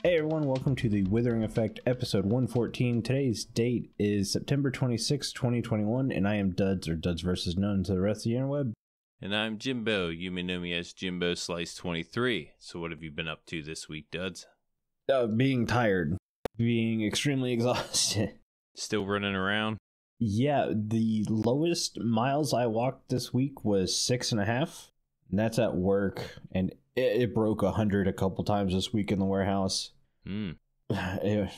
Hey everyone, welcome to the Withering Effect episode 114. Today's date is September 26, 2021, and I am Duds, or Duds versus None to the rest of the interweb. And I'm Jimbo. You may know me as Jimbo Slice 23. So what have you been up to this week, Duds? Being tired. Being extremely exhausted. Still running around? Yeah, the lowest miles I walked this week was 6.5. And that's at work, and it broke 100 a couple times this week in the warehouse. There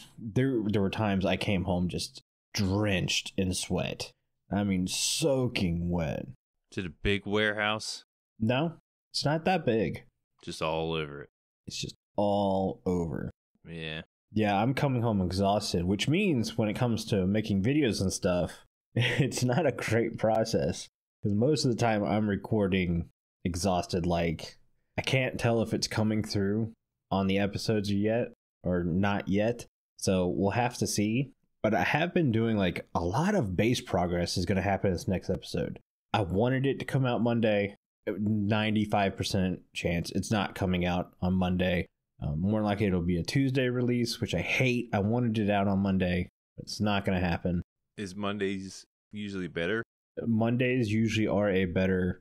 were times I came home just drenched in sweat. I mean, soaking wet. Is it a big warehouse? No, it's not that big. Just all over it. It's just all over. Yeah. Yeah, I'm coming home exhausted, which means when it comes to making videos and stuff, it's not a great process. Because most of the time I'm recording exhausted, like I can't tell if it's coming through on the episodes yet or not yet. So we'll have to see. But I have been doing like a lot of base progress is going to happen in this next episode. I wanted it to come out Monday. 95% chance it's not coming out on Monday. More likely it'll be a Tuesday release, which I hate. I wanted it out on Monday, but it's not going to happen. Is Mondays usually better? Mondays usually are a better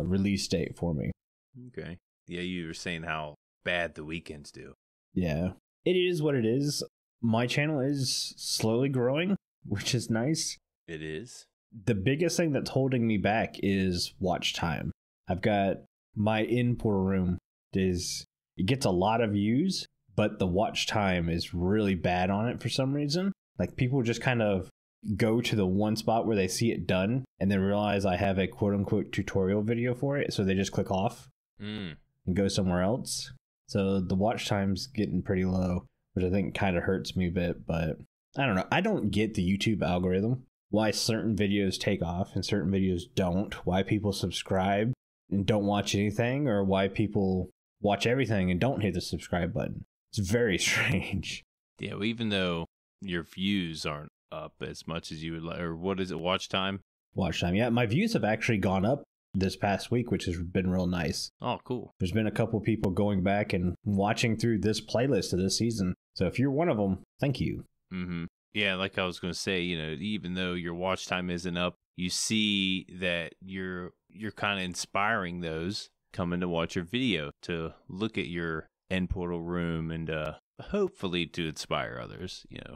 release date for me. Okay. Yeah, you were saying how bad the weekends do. Yeah. It is what it is. My channel is slowly growing, which is nice. It is. The biggest thing that's holding me back is watch time. I've got my in-pour room it gets a lot of views, but the watch time is really bad on it for some reason. Like people just kind of go to the one spot where they see it done and then realize I have a quote-unquote tutorial video for it, so they just click off and go somewhere else. So the watch time's getting pretty low, which I think kind of hurts me a bit, but I don't know. I don't get the YouTube algorithm, why certain videos take off and certain videos don't, why people subscribe and don't watch anything, or why people watch everything and don't hit the subscribe button. It's very strange. Yeah, well, even though your views aren't up as much as you would like, or what is it, watch time? Watch time, yeah. My views have actually gone up this past week, which has been real nice. Oh, cool. There's been a couple people going back and watching through this playlist of this season. So if you're one of them, thank you. Mm-hmm. Yeah, like I was going to say, even though your watch time isn't up, you see that you're kind of inspiring those coming to watch your video, to look at your end portal room and hopefully to inspire others. Yeah.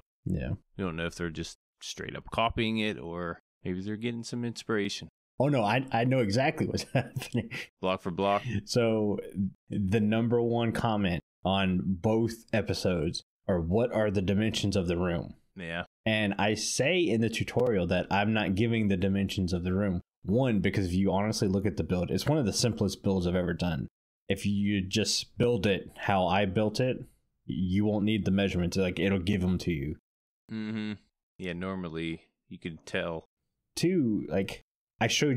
You don't know if they're just straight up copying it or maybe they're getting some inspiration. Oh no, I know exactly what's happening. Block for block. So the number one comment on both episodes are, what are the dimensions of the room? Yeah. And I say in the tutorial that I'm not giving the dimensions of the room. One, because if you honestly look at the build, it's one of the simplest builds I've ever done. If you just build it how I built it, you won't need the measurements. Like, it'll give them to you. Mm-hmm. Yeah, normally you can tell. Two, like, I showed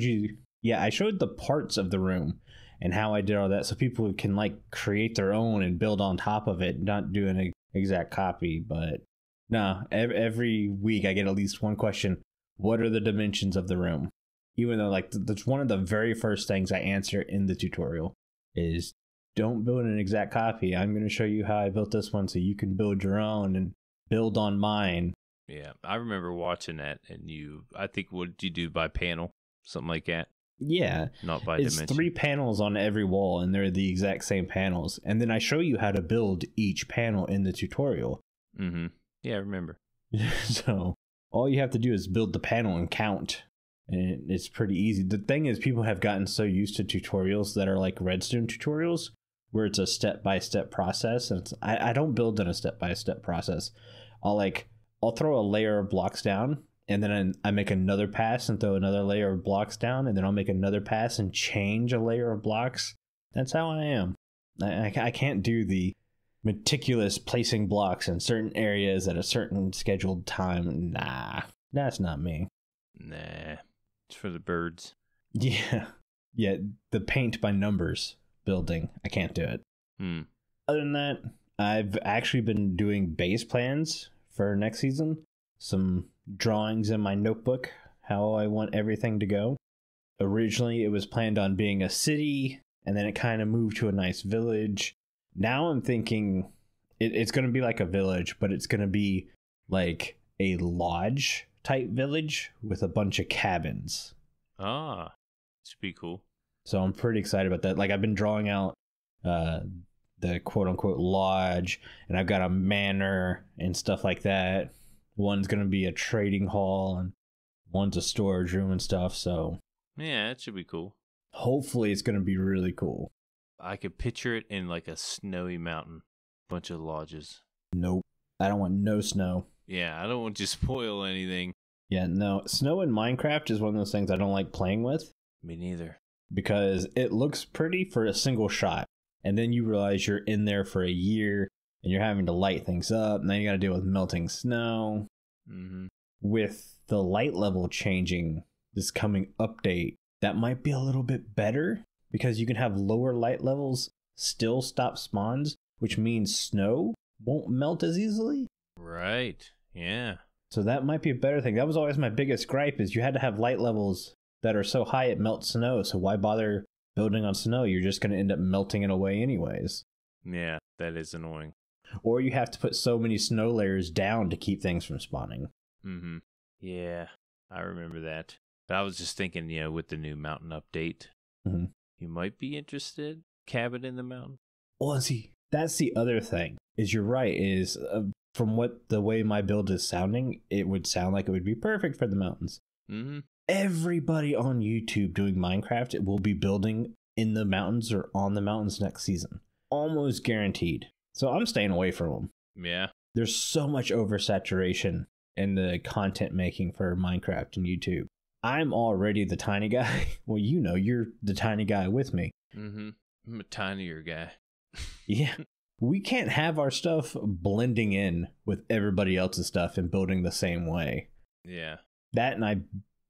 the parts of the room and how I did all that so people can, like, create their own and build on top of it, not do an exact copy. But no, every week I get at least one question: what are the dimensions of the room? Even though, like, that's one of the very first things I answer in the tutorial is, don't build an exact copy. I'm going to show you how I built this one so you can build your own and build on mine. Yeah, I remember watching that, and I think, what did you do, by panel? Something like that? Yeah. Not by it's dimension. 3 panels on every wall, and they're the exact same panels. And then I show you how to build each panel in the tutorial. Mm-hmm. Yeah, I remember. So all you have to do is build the panel and count. And it's pretty easy. The thing is, people have gotten so used to tutorials that are like Redstone tutorials, where it's a step-by-step process. And I don't build in a step-by-step process. I'll throw a layer of blocks down, and then I make another pass and throw another layer of blocks down, and then I'll make another pass and change a layer of blocks. That's how I am. I can't do the meticulous placing blocks in certain areas at a certain scheduled time. Nah, that's not me. Nah. It's for the birds. Yeah. The paint by numbers building, I can't do it. Other than that, I've actually been doing base plans for next season. Some drawings in my notebook, how I want everything to go. Originally, it was planned on being a city, and then it kind of moved to a nice village. Now I'm thinking It's going to be like a village, but it's going to be like a lodge type village with a bunch of cabins. Ah, should be cool. So I'm pretty excited about that. Like I've been drawing out the quote unquote lodge, and I've got a manor and stuff like that. One's going to be a trading hall and one's a storage room and stuff. So yeah, it should be cool. Hopefully it's going to be really cool. I could picture it in like a snowy mountain. Bunch of lodges. Nope. I don't want no snow. Yeah, I don't want to spoil anything. Yeah, no. Snow in Minecraft is one of those things I don't like playing with. Me neither. Because it looks pretty for a single shot. And then you realize you're in there for a year and you're having to light things up. And then you got to deal with melting snow. Mm-hmm. With the light level changing this coming update, that might be a little bit better. Because you can have lower light levels still stop spawns. Which means snow won't melt as easily. Right. Yeah. So that might be a better thing. That was always my biggest gripe is you had to have light levels that are so high it melts snow. So why bother building on snow? You're just going to end up melting it away anyways. Yeah, that is annoying. Or you have to put so many snow layers down to keep things from spawning. Mm-hmm. Yeah, I remember that. But I was just thinking, with the new mountain update, you might be interested. Cabin in the mountain. Well, see, that's the other thing. Is you're right. Is from what the way my build is sounding, it would sound like it would be perfect for the mountains. Mm-hmm. Everybody on YouTube doing Minecraft will be building in the mountains or on the mountains next season. Almost guaranteed. So I'm staying away from them. Yeah. There's so much oversaturation in the content making for Minecraft and YouTube. I'm already the tiny guy. Well, you're the tiny guy with me. Mm-hmm. I'm a tinier guy. Yeah. We can't have our stuff blending in with everybody else's stuff and building the same way. Yeah. That and I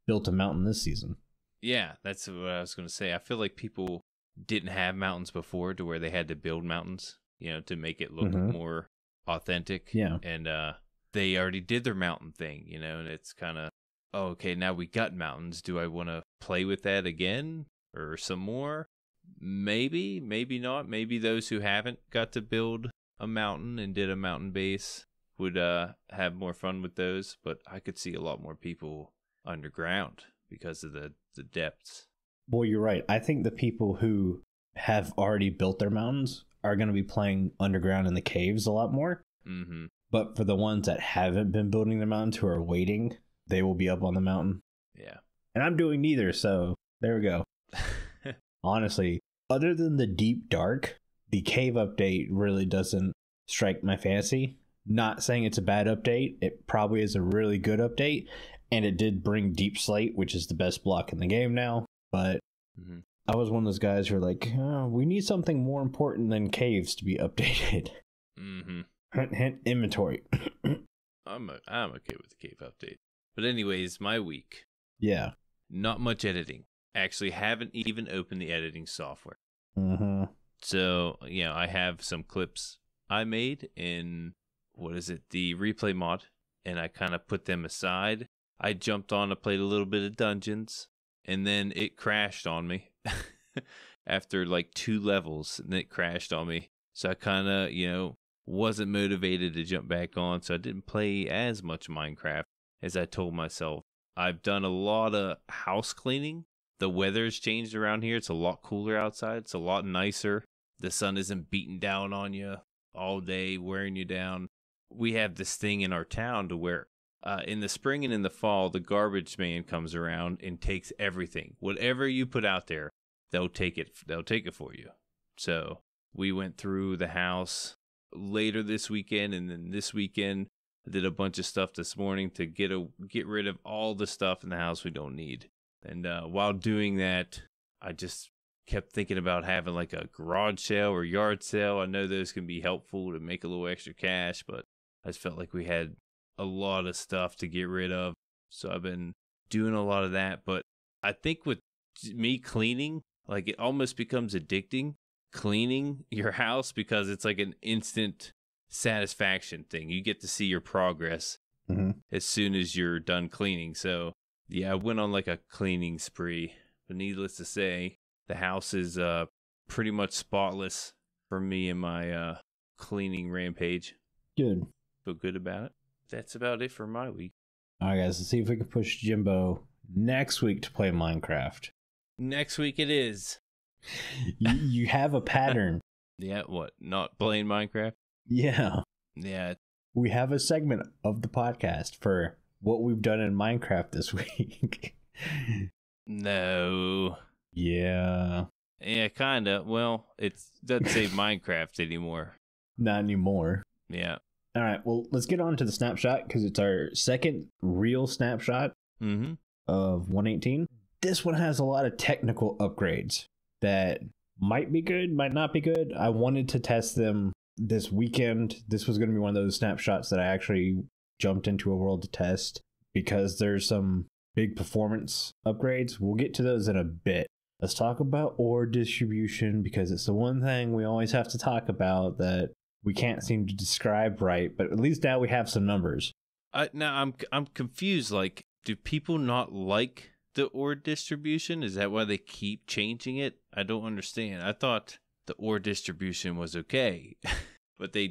built a mountain this season. Yeah, that's what I was going to say. I feel like people didn't have mountains before to where they had to build mountains, to make it look more authentic. Yeah. And they already did their mountain thing, and it's kind of, okay, now we got mountains. Do I want to play with that again or some more? Maybe, maybe not. Maybe those who haven't got to build a mountain and did a mountain base would have more fun with those. But I could see a lot more people underground because of the depths. Well, you're right. I think the people who have already built their mountains are going to be playing underground in the caves a lot more. Mm-hmm. But for the ones that haven't been building their mountains who are waiting, they will be up on the mountain. Yeah. And I'm doing neither, so there we go. Honestly, other than the deep dark, the cave update really doesn't strike my fancy. Not saying it's a bad update. It probably is a really good update. And it did bring deep slate, which is the best block in the game now. But I was one of those guys who were like, oh, we need something more important than caves to be updated. Mm-hmm. Hint, hint, inventory. I'm okay with the cave update. But anyways, my week. Yeah. Not much editing. Actually haven't even opened the editing software. Mm-hmm. So, I have some clips I made in, the replay mod, and I kind of put them aside. I jumped on and played a little bit of dungeons, and then it crashed on me after like 2 levels, and it crashed on me. So I kind of, wasn't motivated to jump back on, so I didn't play as much Minecraft as I told myself. I've done a lot of house cleaning. The weather's changed around here. It's a lot cooler outside. It's a lot nicer. The sun isn't beating down on you all day, wearing you down. We have this thing in our town to where in the spring and in the fall, the garbage man comes around and takes everything. Whatever you put out there, they'll take it. They'll take it for you. So we went through the house later this weekend, and then this weekend I did a bunch of stuff this morning to get rid of all the stuff in the house we don't need. And while doing that, I just kept thinking about having like a garage sale or yard sale. I know those can be helpful to make a little extra cash, but I just felt like we had a lot of stuff to get rid of. So I've been doing a lot of that. But I think with me cleaning, like it almost becomes addicting, cleaning your house, because it's like an instant satisfaction thing. You get to see your progress as soon as you're done cleaning. So yeah, I went on like a cleaning spree, but needless to say, the house is pretty much spotless for me and my cleaning rampage. Good. Feel good about it. That's about it for my week. All right, guys, let's see if we can push Jimbo next week to play Minecraft. Next week it is. You have a pattern. Yeah, what? Not playing Minecraft? Yeah. Yeah. We have a segment of the podcast for what we've done in Minecraft this week. No. Yeah. Yeah, kind of. Well, it doesn't say Minecraft anymore. Not anymore. Yeah. All right, well, let's get on to the snapshot because it's our second real snapshot of 118. This one has a lot of technical upgrades that might be good, might not be good. I wanted to test them this weekend. This was going to be one of those snapshots that I actually jumped into a world to test because there's some big performance upgrades. We'll get to those in a bit. Let's talk about ore distribution because it's the one thing we always have to talk about that we can't seem to describe right, but at least now we have some numbers. Now I'm confused. Like, do people not like the ore distribution? Is that why they keep changing it? I don't understand. I thought the ore distribution was okay, but they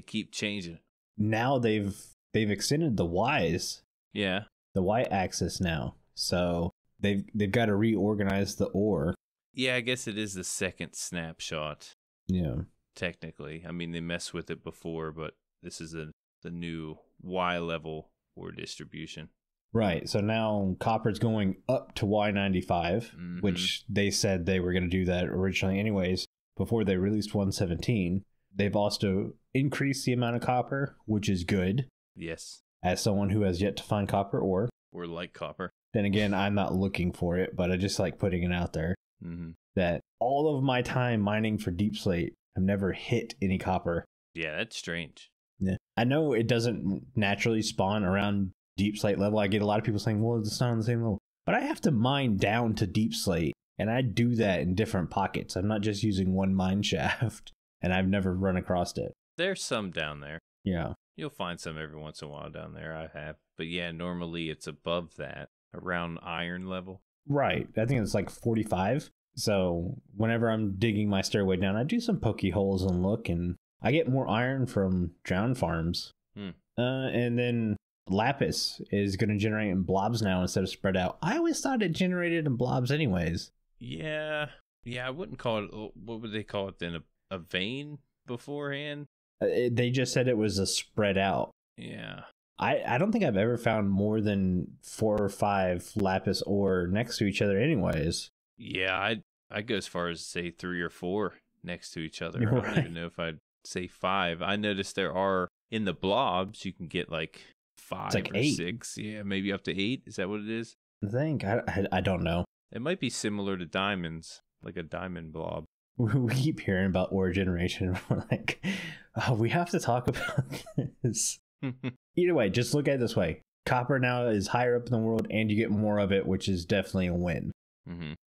keep changing. Now they've extended the Ys. Yeah. The Y-axis now. So they've got to reorganize the ore. Yeah, I guess it is the second snapshot. Yeah. Technically. I mean, they messed with it before, but this is the new Y level ore distribution. Right. So now copper's going up to Y95, which they said they were going to do that originally anyways before they released 117. They've also increased the amount of copper, which is good. Yes. As someone who has yet to find copper ore. Or like copper. Then again, I'm not looking for it, but I just like putting it out there. That all of my time mining for deep slate, I've never hit any copper. Yeah, that's strange. Yeah. I know it doesn't naturally spawn around deep slate level. I get a lot of people saying, well, it's not on the same level. But I have to mine down to deep slate, and I do that in different pockets. I'm not just using one mine shaft, and I've never run across it. There's some down there. Yeah. You'll find some every once in a while down there. I have. But yeah, normally it's above that, around iron level. Right. I think it's like 45. So whenever I'm digging my stairway down, I do some pokey holes and look, and I get more iron from drown farms. And then Lapis is going to generate in blobs now instead of spread out. I always thought it generated in blobs anyways. Yeah. Yeah, I wouldn't call it, what would they call it then? A vein beforehand? They just said it was a spread out. Yeah. I don't think I've ever found more than 4 or 5 lapis ore next to each other anyways. Yeah, I'd go as far as say 3 or 4 next to each other. You're I don't even know if I'd say 5. I noticed there are, in the blobs, you can get like 5 like or 8. 6. Yeah, maybe up to 8. Is that what it is? I think. I don't know. It might be similar to diamonds, like a diamond blob. We keep hearing about ore generation. We're like, oh, we have to talk about this. Either way, just look at it this way. Copper now is higher up in the world and you get more of it, which is definitely a win.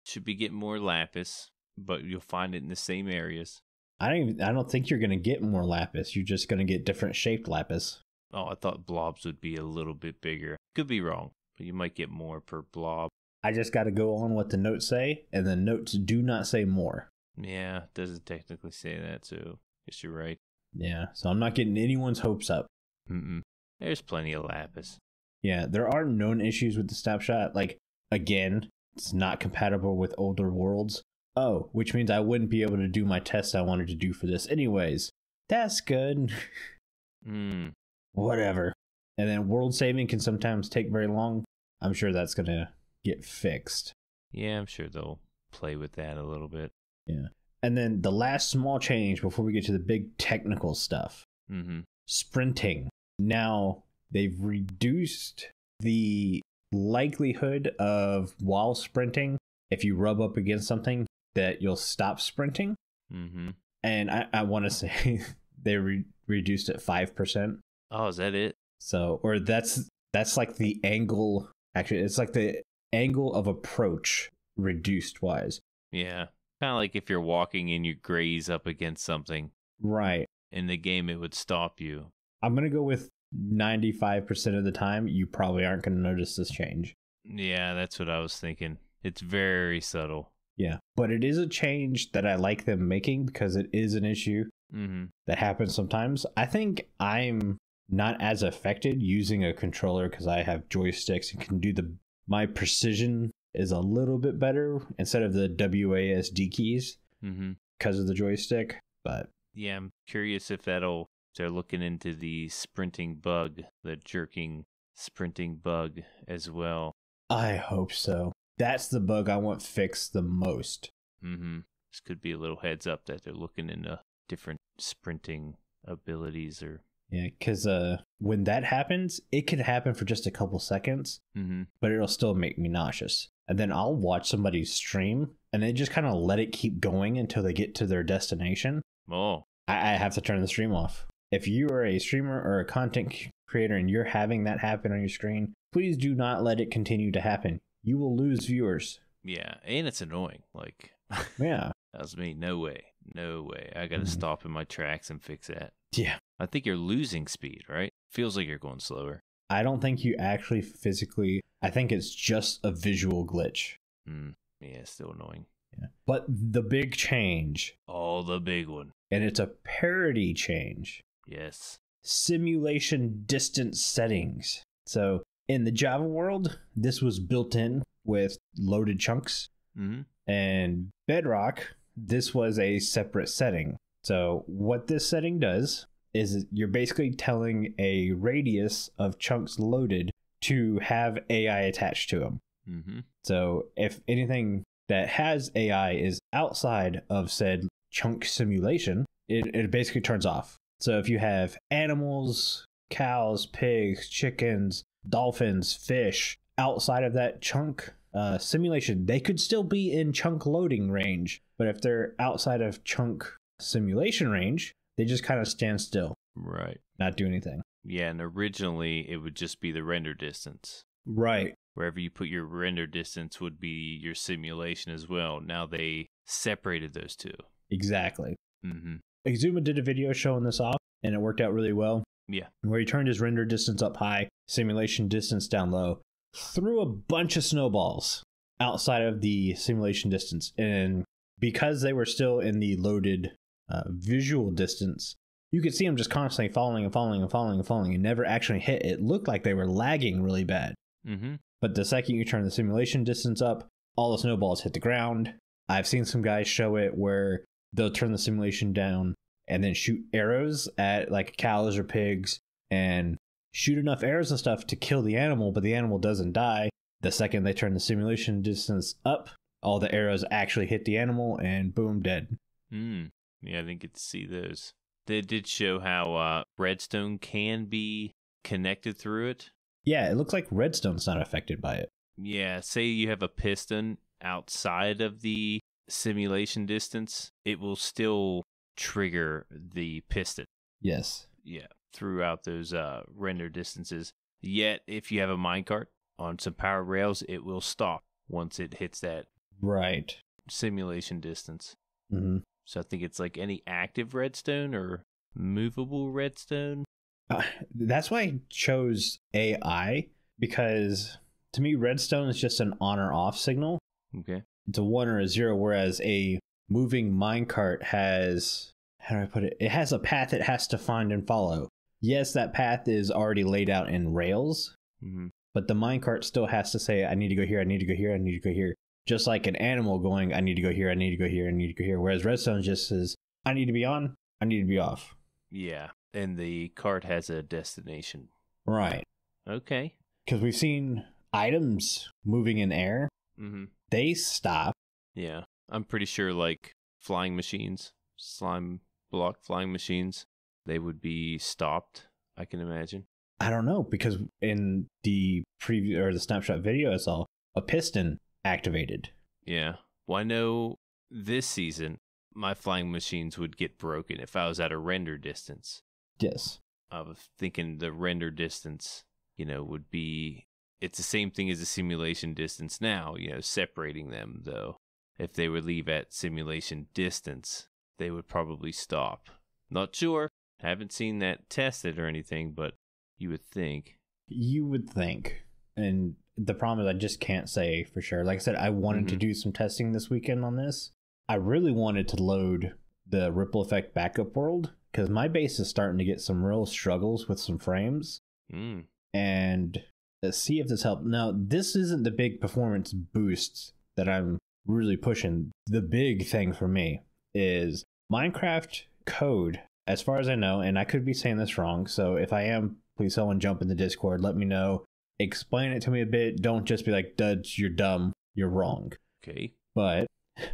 Should be getting more lapis, but you'll find it in the same areas. I don't think you're going to get more lapis. You're just going to get different shaped lapis. Oh, I thought blobs would be a little bit bigger. Could be wrong, but you might get more per blob. I just got to go on what the notes say, and the notes do not say more. Yeah, it doesn't technically say that, so I guess you're right. Yeah, so I'm not getting anyone's hopes up. There's plenty of lapis. Yeah, there are known issues with the snapshot. Like, again, it's not compatible with older worlds. Oh, which means I wouldn't be able to do my test I wanted to do for this anyways. That's good. Whatever. And then world saving can sometimes take very long. I'm sure that's going to get fixed. Yeah, I'm sure they'll play with that a little bit. Yeah. And then the last small change before we get to the big technical stuff. Sprinting. Now, they've reduced the likelihood of, while sprinting, if you rub up against something, that you'll stop sprinting. And I want to say they reduced it 5%. Oh, is that it? So, or that's like the angle. Actually, it's like the angle of approach reduced wise. Yeah. Kind of like if you're walking and you graze up against something. Right. In the game, it would stop you. I'm going to go with 95% of the time, you probably aren't going to notice this change. Yeah, that's what I was thinking. It's very subtle. Yeah, but it is a change that I like them making because it is an issue That happens sometimes. I think I'm not as affected using a controller because I have joysticks and can do my precision is a little bit better instead of the WASD keys because of the joystick. But yeah, I'm curious if they're looking into the sprinting bug, the jerking sprinting bug as well. I hope so. That's the bug I want fixed the most. This could be a little heads up that they're looking into different sprinting abilities or... Yeah, because when that happens, it can happen for just a couple seconds, but it'll still make me nauseous. And then I'll watch somebody's stream, and they just kind of let it keep going until they get to their destination. Oh. I have to turn the stream off. If you are a streamer or a content creator and you're having that happen on your screen, please do not let it continue to happen. You will lose viewers. Yeah, and it's annoying. Like, yeah. That was me. No way. No way. I got to stop in my tracks and fix that. Yeah. I think you're losing speed, right? Feels like you're going slower. I don't think you actually physically... I think it's just a visual glitch. Yeah, still annoying. Yeah. But the big change... Oh, the big one. And it's a parity change. Yes. Simulation distance settings. So, in the Java world, this was built in with loaded chunks. And Bedrock, this was a separate setting. So, what this setting does is you're basically telling a radius of chunks loaded to have AI attached to them. So if anything that has AI is outside of said chunk simulation, it basically turns off. So if you have animals, cows, pigs, chickens, dolphins, fish outside of that chunk simulation, they could still be in chunk loading range. But if they're outside of chunk simulation range, they just kind of stand still. Right. Not do anything. Yeah, and originally it would just be the render distance. Right. Wherever you put your render distance would be your simulation as well. Now they separated those two. Exactly. Exuma did a video showing this off, and it worked out really well. Yeah. Where he turned his render distance up high, simulation distance down low, threw a bunch of snowballs outside of the simulation distance. And because they were still in the loaded visual distance, you could see them just constantly falling and falling and falling and falling and never actually hit. It looked like they were lagging really bad. But the second you turn the simulation distance up, all the snowballs hit the ground. I've seen some guys show it where they'll turn the simulation down and then shoot arrows at like cows or pigs and shoot enough arrows and stuff to kill the animal, but the animal doesn't die. The second they turn the simulation distance up, all the arrows actually hit the animal and boom, dead. Yeah, I didn't get to see those. They did show how redstone can be connected through it. Yeah, it looks like redstone's not affected by it. Yeah, say you have a piston outside of the simulation distance, it will still trigger the piston. Yes. Yeah, throughout those render distances. Yet, if you have a minecart on some power rails, it will stop once it hits that simulation distance. So I think it's like any active redstone or movable redstone. That's why I chose AI, because to me, redstone is just an on or off signal. Okay. It's a 1 or a 0, whereas a moving minecart has, how do I put it? It has a path it has to find and follow. Yes, that path is already laid out in rails, but the minecart still has to say, I need to go here, I need to go here, I need to go here. Just like an animal going, I need to go here, I need to go here, I need to go here. Whereas redstone just says, I need to be on, I need to be off. Yeah, and the cart has a destination. Right. Okay. Because we've seen items moving in air. They stop. Yeah, I'm pretty sure like flying machines, slime block flying machines, they would be stopped, I can imagine. I don't know, because in the preview or the snapshot video I saw, a piston activated. Yeah. Well, I know this season my flying machines would get broken if I was at a render distance. Yes. I was thinking the render distance, would be, it's the same thing as the simulation distance now, separating them though. If they would leave at simulation distance, they would probably stop. Not sure. Haven't seen that tested or anything, but you would think. You would think. And the problem is I just can't say for sure. Like I said, I wanted to do some testing this weekend on this. I really wanted to load the Ripple Effect backup world, because my base is starting to get some real struggles with some frames. And let's see if this helps. Now, this isn't the big performance boost that I'm really pushing. The big thing for me is Minecraft code, as far as I know, and I could be saying this wrong, so if I am, please someone jump in the Discord, let me know, explain it to me a bit. Don't just be like, Duds, you're dumb, you're wrong. Okay. But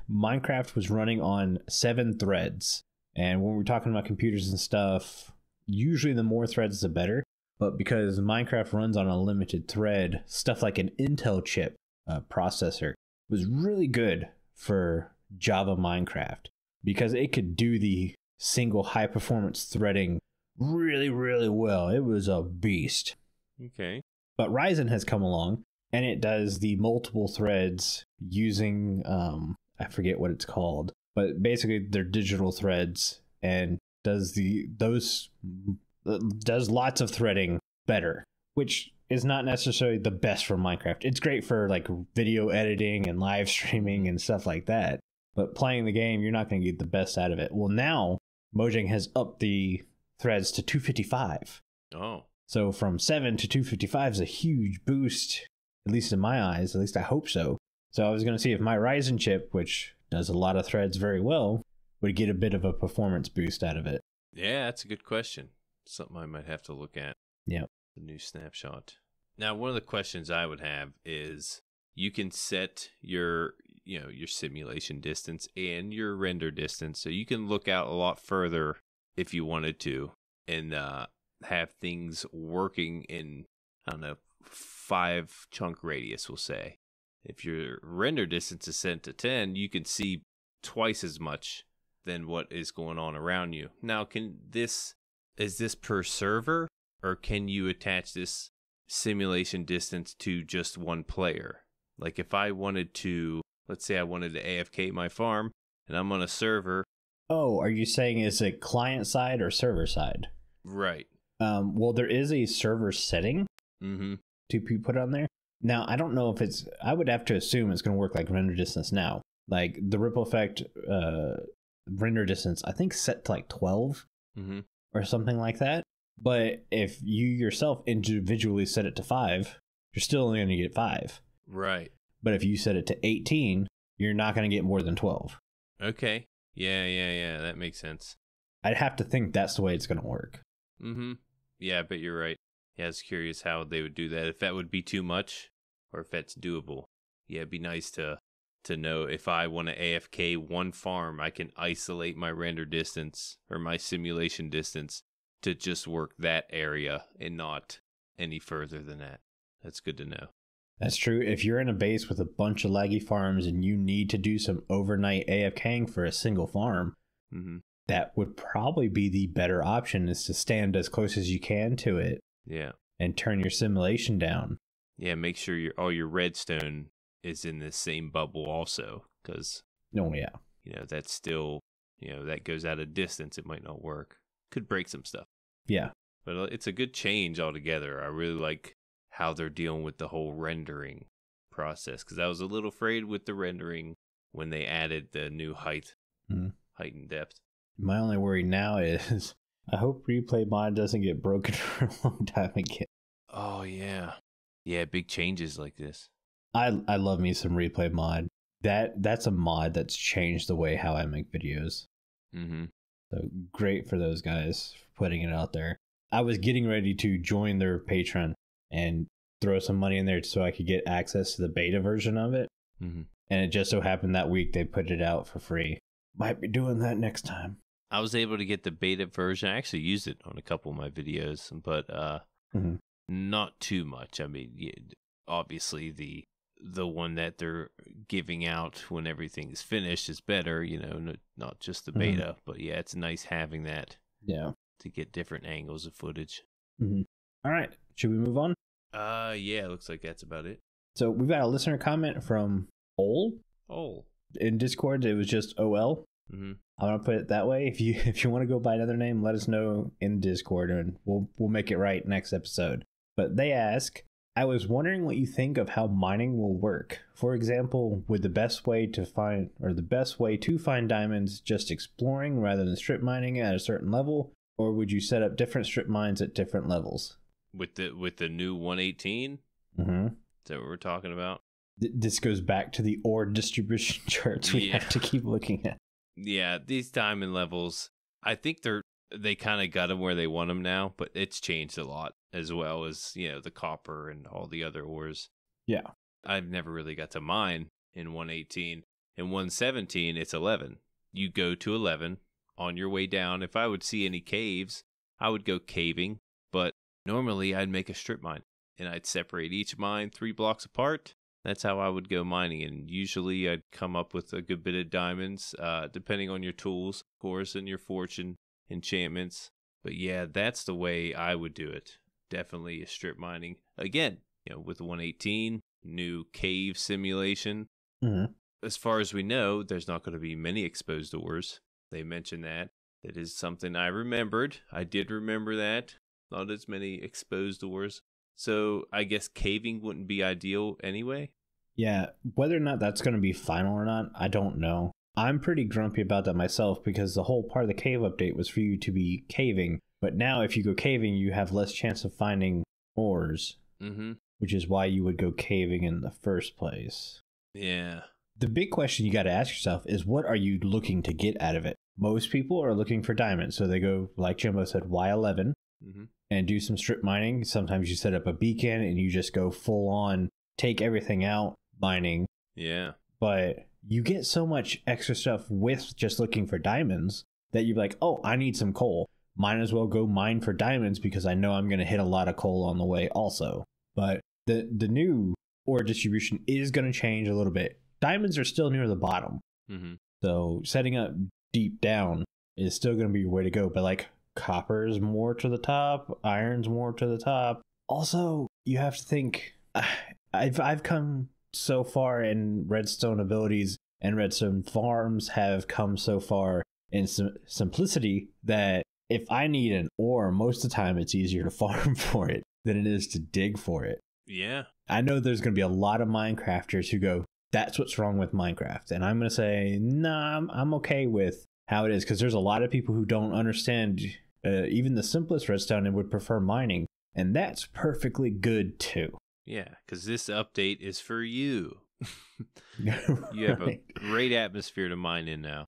Minecraft was running on 7 threads, and when we're talking about computers and stuff, usually the more threads the better. But because Minecraft runs on a limited thread, stuff like an Intel chip processor was really good for Java Minecraft, because it could do the single high performance threading really, really well. It was a beast. Okay. But Ryzen has come along, and it does the multiple threads using, I forget what it's called, but basically they're digital threads, and does lots of threading better, which is not necessarily the best for Minecraft. It's great for like video editing and live streaming and stuff like that, but playing the game, you're not going to get the best out of it. Well, now Mojang has upped the threads to 255. Oh. So from 7 to 255 is a huge boost, at least in my eyes. At least I hope so. So I was going to see if my Ryzen chip, which does a lot of threads very well, would get a bit of a performance boost out of it. Yeah, that's a good question. Something I might have to look at. Yeah. The new snapshot. Now, one of the questions I would have is you can set your simulation distance and your render distance, so you can look out a lot further if you wanted to, and have things working in, I don't know, 5 chunk radius, we'll say. If your render distance is set to 10, you can see twice as much than what is going on around you. Now, is this per server, or can you attach this simulation distance to just one player? Like if I wanted to, let's say I wanted to AFK my farm, and I'm on a server. Oh, are you saying is it client side or server side? Right. Well, there is a server setting to be put on there. Now, I don't know if I would have to assume it's going to work like render distance now. Like the Ripple Effect render distance, I think set to like 12 or something like that. But if you yourself individually set it to 5, you're still only going to get 5. Right. But if you set it to 18, you're not going to get more than 12. Okay. Yeah. That makes sense. I'd have to think that's the way it's going to work. Yeah, I bet you're right. Yeah, I was curious how they would do that. If that would be too much or if that's doable. Yeah, it'd be nice to know if I want to AFK one farm, I can isolate my render distance or my simulation distance to just work that area and not any further than that. That's good to know. That's true. If you're in a base with a bunch of laggy farms and you need to do some overnight AFKing for a single farm, that would probably be the better option, is to stand as close as you can to it. Yeah. And turn your simulation down. Yeah, make sure all your redstone is in the same bubble also, because that's still, that goes out a distance. It might not work. Could break some stuff. Yeah. But it's a good change altogether. I really like how they're dealing with the whole rendering process, because I was a little afraid with the rendering when they added the new height and depth. My only worry now is I hope replay mod doesn't get broken for a long time again. Oh, yeah. Yeah, big changes like this. I love me some replay mod. That's a mod that's changed the way how I make videos. So great for those guys for putting it out there. I was getting ready to join their Patreon and throw some money in there so I could get access to the beta version of it. And it just so happened that week they put it out for free. Might be doing that next time. I was able to get the beta version. I actually used it on a couple of my videos, but not too much. I mean, obviously the one that they're giving out when everything is finished is better, not just the beta. But yeah, it's nice having that. Yeah. To get different angles of footage. All right. Should we move on? Yeah, looks like that's about it. So we've got a listener comment from Ol. In Discord, it was just OL. I'm gonna put it that way. If you want to go by another name, let us know in Discord, and we'll make it right next episode. But they ask, I was wondering what you think of how mining will work. For example, would the best way to find diamonds just exploring rather than strip mining at a certain level, or would you set up different strip mines at different levels? With the new 118? Mm-hmm. Is that what we're talking about? This goes back to the ore distribution charts we have to keep looking at. Yeah, these diamond levels, I think they kind of got them where they want them now, but it's changed a lot, as well as, the copper and all the other ores. Yeah. I've never really got to mine in 118. In 117, it's 11. You go to 11 on your way down. If I would see any caves, I would go caving, but normally I'd make a strip mine, and I'd separate each mine 3 blocks apart. That's how I would go mining, and usually I'd come up with a good bit of diamonds, depending on your tools, of course, and your fortune enchantments. But yeah, that's the way I would do it. Definitely a strip mining. Again, with 118, new cave simulation. Mm-hmm. As far as we know, there's not going to be many exposed ores. They mentioned that. That is something I remembered. I did remember that. Not as many exposed ores. So I guess caving wouldn't be ideal anyway. Yeah, whether or not that's going to be final or not, I don't know. I'm pretty grumpy about that myself because the whole part of the cave update was for you to be caving. But now if you go caving, you have less chance of finding ores, which is why you would go caving in the first place. Yeah. The big question you got to ask yourself is, what are you looking to get out of it? Most people are looking for diamonds. So they go, like Jimbo said, Y11 and do some strip mining. Sometimes you set up a beacon and you just go full on, take everything out, mining. Yeah. But you get so much extra stuff with just looking for diamonds that you're like, oh, I need some coal. Might as well go mine for diamonds because I know I'm going to hit a lot of coal on the way also. But the new ore distribution is going to change a little bit. Diamonds are still near the bottom. So setting up deep down is still going to be your way to go. But like copper is more to the top, iron's more to the top. Also, you have to think, I've come so far in redstone abilities, and redstone farms have come so far in simplicity that if I need an ore, most of the time it's easier to farm for it than it is to dig for it. Yeah. I know there's going to be a lot of Minecrafters who go, that's what's wrong with Minecraft. And I'm going to say, nah, I'm okay with how it is, because there's a lot of people who don't understand even the simplest redstone and would prefer mining. And that's perfectly good too. Yeah, because this update is for you. Right. You have a great atmosphere to mine in now.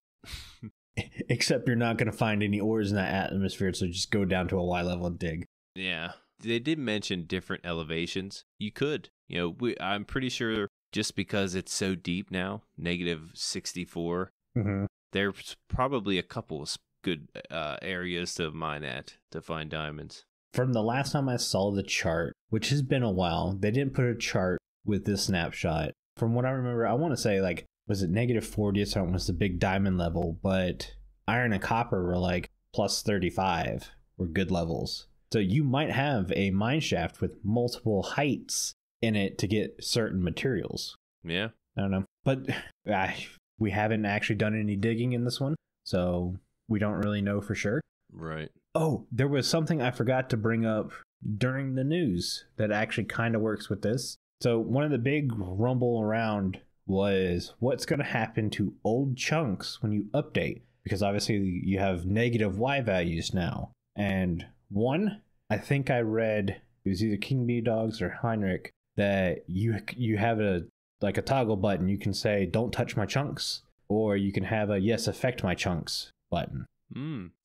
Except you're not going to find any ores in that atmosphere, so just go down to a Y level and dig. Yeah. They did mention different elevations. You could. I'm pretty sure just because it's so deep now, -64, there's probably a couple of good areas to mine at to find diamonds. From the last time I saw the chart, which has been a while, they didn't put a chart with this snapshot. From what I remember, I want to say, like, was it -40 or something was the big diamond level, but iron and copper were like +35 were good levels. So you might have a mine shaft with multiple heights in it to get certain materials. Yeah. I don't know. But we haven't actually done any digging in this one, so we don't really know for sure. Right. Oh, there was something I forgot to bring up during the news that actually kind of works with this. So one of the big rumble around was what's going to happen to old chunks when you update, because obviously you have negative Y values now. And one, I think I read, it was either King B Dogs or Heinrich, that you have a toggle button. You can say don't touch my chunks, or you can have a yes, affect my chunks button.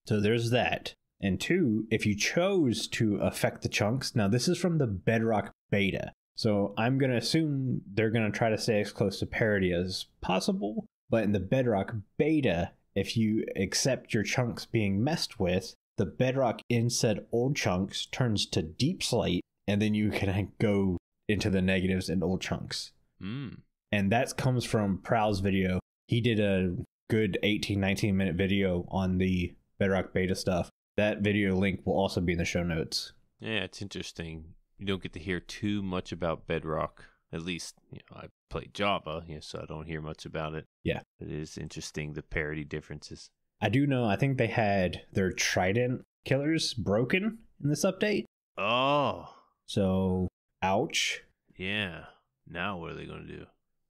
So there's that. And two, if you chose to affect the chunks, now this is from the Bedrock beta, so I'm going to assume they're going to try to stay as close to parity as possible. But in the Bedrock beta, if you accept your chunks being messed with, the Bedrock instead old chunks turns to deep slate, and then you can go into the negatives and old chunks. And that comes from Prowl's video. He did a good 18-19 minute video on the Bedrock beta stuff. That video link will also be in the show notes. Yeah, it's interesting. You don't get to hear too much about Bedrock. At least, I play Java, so I don't hear much about it. Yeah. It is interesting, the parity differences. I do know, I think they had their Trident killers broken in this update. Oh. So Ouch. Yeah. Now what are they going to do?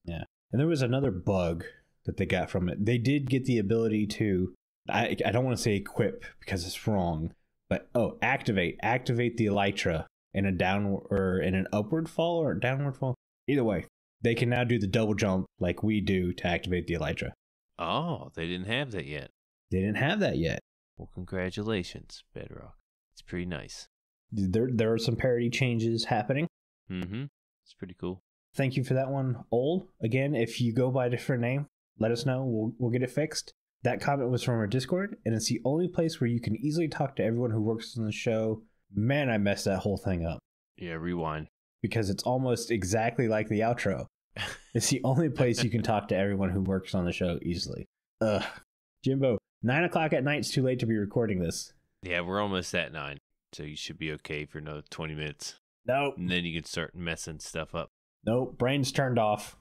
Yeah. And there was another bug that they got from it. They did get the ability to, I don't want to say equip because it's wrong, but activate the elytra in a downward or in an upward fall or downward fall. Either way, they can now do the double jump like we do to activate the elytra. Oh, they didn't have that yet. They didn't have that yet. Well, congratulations, Bedrock. It's pretty nice. There are some parity changes happening. Mm-hmm. It's pretty cool. Thank you for that one, Ol. Again, if you go by a different name, let us know. We'll get it fixed. That comment was from our Discord, and it's the only place where you can easily talk to everyone who works on the show. Man, I messed that whole thing up. Yeah, rewind. Because it's almost exactly like the outro. It's the only place you can talk to everyone who works on the show easily. Jimbo, 9 o'clock at night is too late to be recording this. Yeah, we're almost at 9, so you should be okay for another 20 minutes. Nope. And then you can start messing stuff up. Nope, brain's turned off.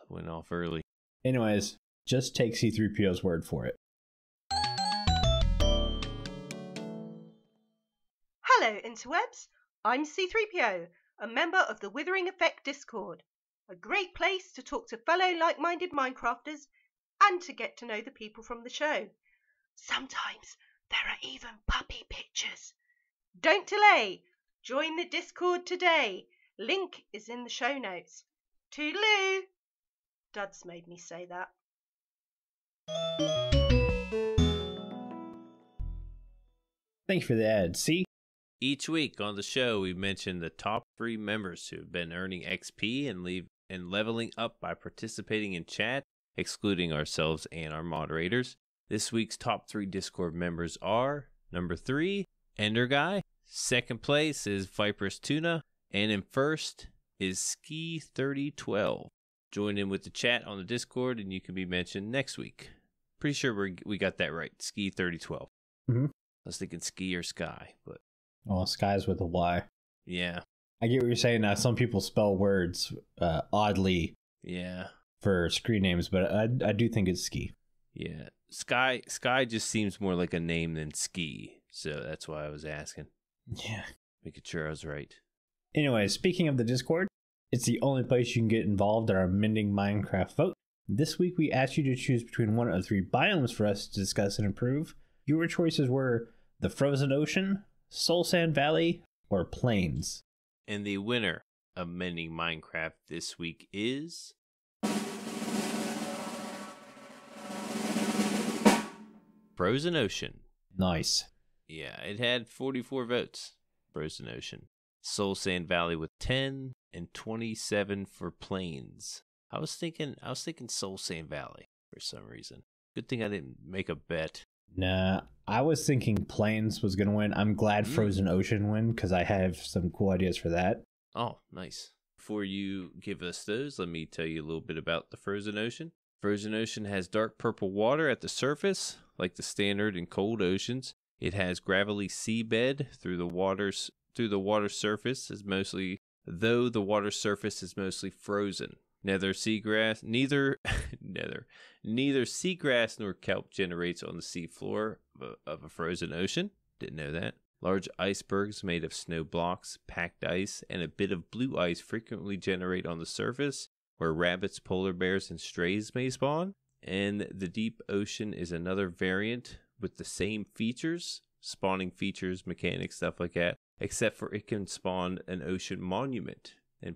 Went off early. Anyways, just take C3PO's word for it. Hello, interwebs. I'm C3PO, a member of the Withering Effect Discord. A great place to talk to fellow like-minded Minecrafters and to get to know the people from the show. Sometimes there are even puppy pictures. Don't delay. Join the Discord today. Link is in the show notes. Toodaloo! Duds made me say that. Thank you for the ad. See? Each week on the show, we mention the top 3 members who have been earning XP and leveling up by participating in chat, excluding ourselves and our moderators. This week's top 3 Discord members are number 3, Ender Guy. Second place is Viper's Tuna. And in first is Ski3012. Join in with the chat on the Discord and you can be mentioned next week. Pretty sure we got that right. Ski3012. Mm-hmm. I was thinking ski or sky, but... Oh, sky's with a Y. Yeah. I get what you're saying now. Some people spell words oddly. Yeah. For screen names, but I do think it's ski. Yeah. Sky just seems more like a name than ski. So that's why I was asking. Yeah. Making sure I was right. Anyway, speaking of the Discord, it's the only place you can get involved in our Mending Minecraft vote. This week we asked you to choose between one of 3 biomes for us to discuss and improve. Your choices were the Frozen Ocean, Soul Sand Valley, or Plains. And the winner of Mending Minecraft this week is... Frozen Ocean. Nice. Yeah, it had 44 votes. Frozen Ocean. Soul Sand Valley with 10 and 27 for Plains. I was thinking Soul Sand Valley for some reason. Good thing I didn't make a bet. Nah, I was thinking Plains was going to win. I'm glad Frozen Ocean win because I have some cool ideas for that. Oh, nice. Before you give us those, let me tell you a little bit about the Frozen Ocean. Frozen Ocean has dark purple water at the surface, like the standard and cold oceans. It has gravelly seabed through the water surface is mostly frozen. Neither seagrass nor kelp generates on the seafloor of a frozen ocean. Didn't know that. Large icebergs made of snow blocks, packed ice, and a bit of blue ice frequently generate on the surface, where rabbits, polar bears, and strays may spawn. And the deep ocean is another variant with the same features, spawning features, mechanics, stuff like that, except for it can spawn an ocean monument, and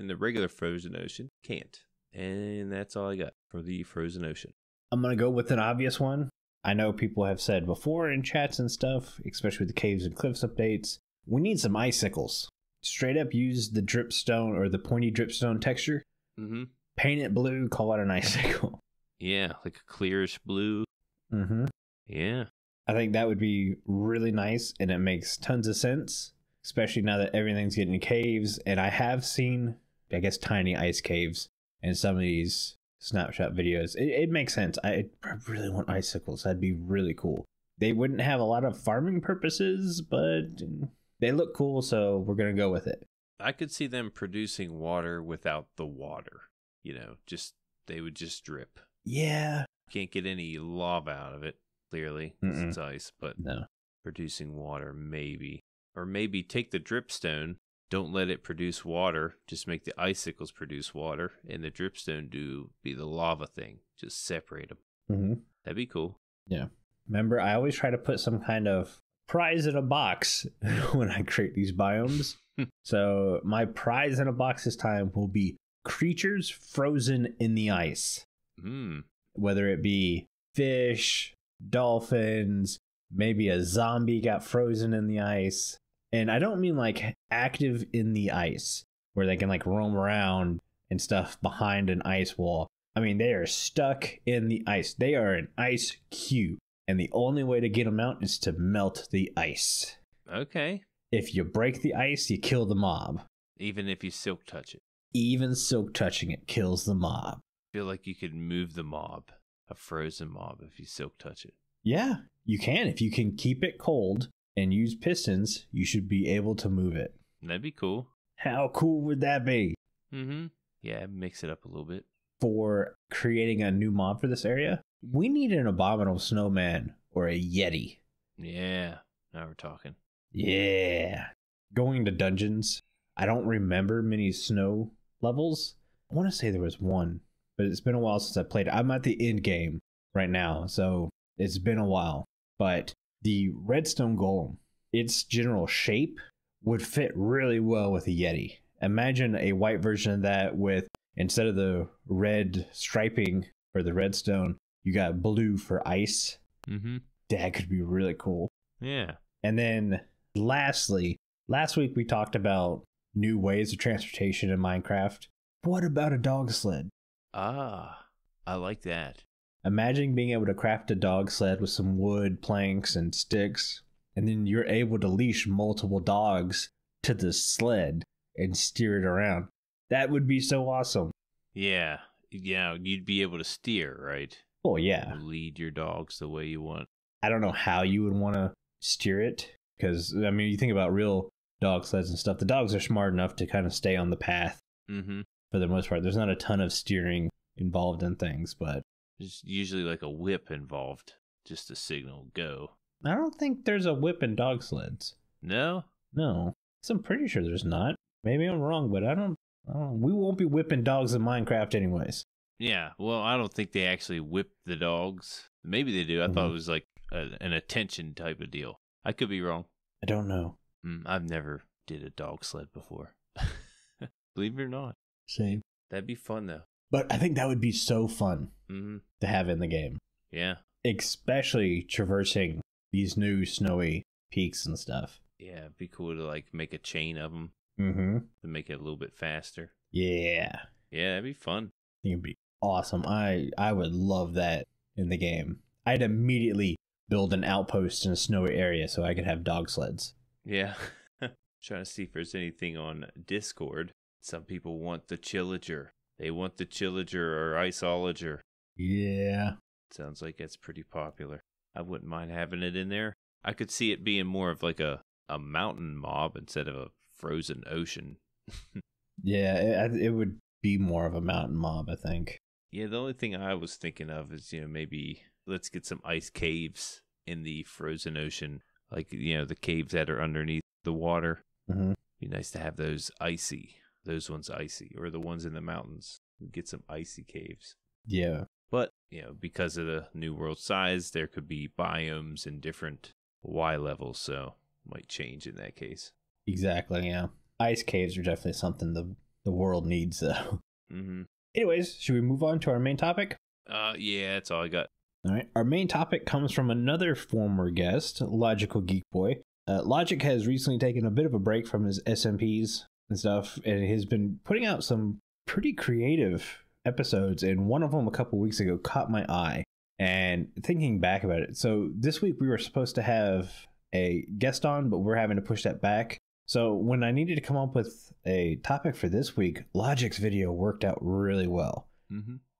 the regular Frozen Ocean can't. And that's all I got for the Frozen Ocean. I'm going to go with an obvious one. I know people have said before in chats and stuff, especially with the Caves and Cliffs updates, we need some icicles. Straight up use the dripstone or the pointy dripstone texture. Mm-hmm. Paint it blue, call it an icicle. Yeah, like a clearish blue. Mm-hmm. Yeah. I think that would be really nice, and it makes tons of sense, especially now that everything's getting caves. And I have seen, I guess, tiny ice caves in some of these snapshot videos. It makes sense. I really want icicles. That'd be really cool. They wouldn't have a lot of farming purposes, but they look cool, so we're going to go with it. I could see them producing water without the water. They would just drip. Yeah. Can't get any lava out of it, clearly, because it's ice, but no. Producing water, maybe. Or maybe take the dripstone, don't let it produce water. Just make the icicles produce water, and the dripstone be the lava thing. Just separate them. Mm-hmm. That'd be cool. Yeah. Remember, I always try to put some kind of prize in a box when I create these biomes. So my prize in a box this time will be creatures frozen in the ice. Whether it be fish, dolphins, maybe a zombie got frozen in the ice. And I don't mean like active in the ice where they can like roam around and stuff behind an ice wall. I mean, they are stuck in the ice. They are an ice cube. And the only way to get them out is to melt the ice. Okay. If you break the ice, you kill the mob. Even if you silk touch it. Even silk touching it kills the mob. I feel like you could move the mob, a frozen mob, if you silk touch it. Yeah, you can. If you can keep it cold and use pistons, you should be able to move it. That'd be cool. How cool would that be? Mm-hmm. Yeah, mix it up a little bit. For creating a new mob for this area, we need an abominable snowman or a yeti. Yeah, now we're talking. Yeah. Going to dungeons, I don't remember many snow levels. I want to say there was one, but it's been a while since I played it. I'm at the end game right now, so it's been a while. But the Redstone Golem, its general shape would fit really well with a yeti. Imagine a white version of that with, instead of the red striping for the redstone, you got blue for ice. Mm-hmm. That could be really cool. Yeah. And then lastly, last week we talked about new ways of transportation in Minecraft. What about a dog sled? Ah, I like that. Imagine being able to craft a dog sled with some wood, planks, and sticks, and then you're able to leash multiple dogs to the sled and steer it around. That would be so awesome. Yeah. Yeah, you'd be able to steer, right? Oh, yeah. Lead your dogs the way you want. I don't know how you would want to steer it, because, I mean, you think about real dog sleds and stuff. The dogs are smart enough to kind of stay on the path for the most part. There's not a ton of steering involved in things, but there's usually like a whip involved just to signal go. I don't think there's a whip in dog sleds. No? No. So I'm pretty sure there's not. Maybe I'm wrong, but I don't. We won't be whipping dogs in Minecraft anyways. Yeah, well, I don't think they actually whip the dogs. Maybe they do. I thought it was like an attention type of deal. I could be wrong. I don't know. I've never did a dog sled before. Believe it or not. Same. That'd be fun, though. But I think that would be so fun to have in the game. Yeah. Especially traversing these new snowy peaks and stuff. Yeah, it'd be cool to like make a chain of them to make it a little bit faster. Yeah. Yeah, that'd be fun. I think it'd be awesome. I would love that in the game. I'd immediately build an outpost in a snowy area so I could have dog sleds. Yeah. Trying to see if there's anything on Discord. Some people want the chillager. They want the chillager or iceologer. Yeah. Sounds like it's pretty popular. I wouldn't mind having it in there. I could see it being more of like a mountain mob instead of a frozen ocean. Yeah, it would be more of a mountain mob, I think. Yeah, the only thing I was thinking of is, maybe let's get some ice caves in the frozen ocean. Like, the caves that are underneath the water. Be nice to have those icy. Those ones icy. Or the ones in the mountains. Get some icy caves. Yeah. But, because of the new world size, there could be biomes in different Y levels. So, might change in that case. Exactly, yeah. Ice caves are definitely something the world needs, though. Anyways, should we move on to our main topic? Yeah, that's all I got. All right. Our main topic comes from another former guest, LogicalGeekBoy. Logic has recently taken a bit of a break from his SMPs and stuff, and has been putting out some pretty creative episodes, and one of them a couple weeks ago caught my eye. And thinking back about it, so this week we were supposed to have a guest on, but we're having to push that back. So when I needed to come up with a topic for this week, Logic's video worked out really well.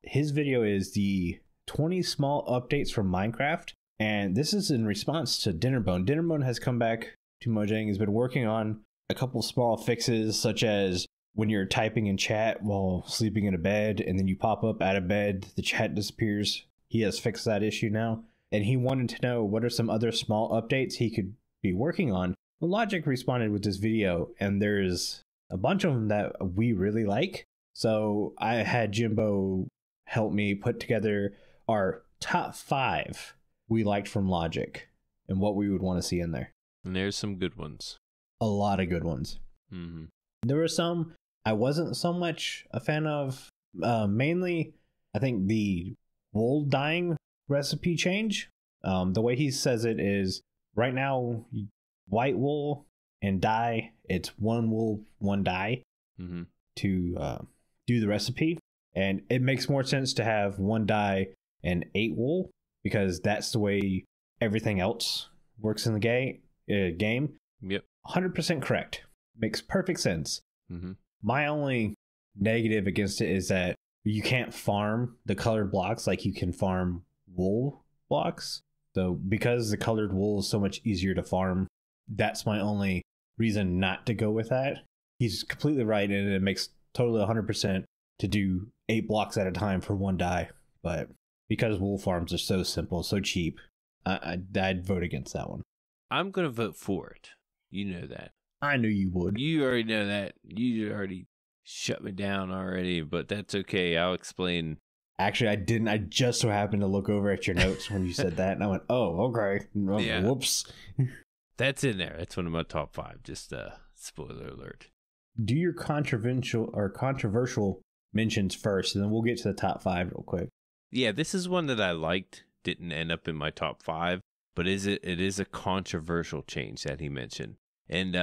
His video is the 20 small updates from Minecraft, and this is in response to Dinnerbone. Dinnerbone has come back to Mojang, has been working on a couple small fixes, such as when you're typing in chat while sleeping in a bed, and then you pop up out of bed, the chat disappears. He has fixed that issue now, and he wanted to know what are some other small updates he could be working on Logic responded with this video, and there's a bunch of them that we really like. So I had Jimbo help me put together our top 5 we liked from Logic and what we would want to see in there. And there's some good ones. A lot of good ones. Mm-hmm. There were some I wasn't so much a fan of. Mainly, I think the wool dyeing recipe change. The way he says it is right now, white wool and dye, it's 1 wool, 1 dye to do the recipe. And it makes more sense to have 1 dye and 8 wool because that's the way everything else works in the game. Yep. 100% correct. Makes perfect sense. Mm-hmm. My only negative against it is that you can't farm the colored blocks like you can farm wool blocks. So because the colored wool is so much easier to farm, that's my only reason not to go with that. He's completely right, and it makes totally 100% to do 8 blocks at a time for 1 dye. But because wool farms are so simple, so cheap, I'd vote against that one. I'm going to vote for it. You know that. I knew you would. You already know that. You already shut me down already, but that's okay. I'll explain. Actually, I didn't. I just so happened to look over at your notes when you said that, and I went, oh, okay. Oh, Yeah. Whoops. That's in there. That's one of my top 5. Just spoiler alert. Do your controversial mentions first, and then we'll get to the top 5 real quick. Yeah, this is one that I liked. Didn't end up in my top 5, but it is a controversial change that he mentioned. And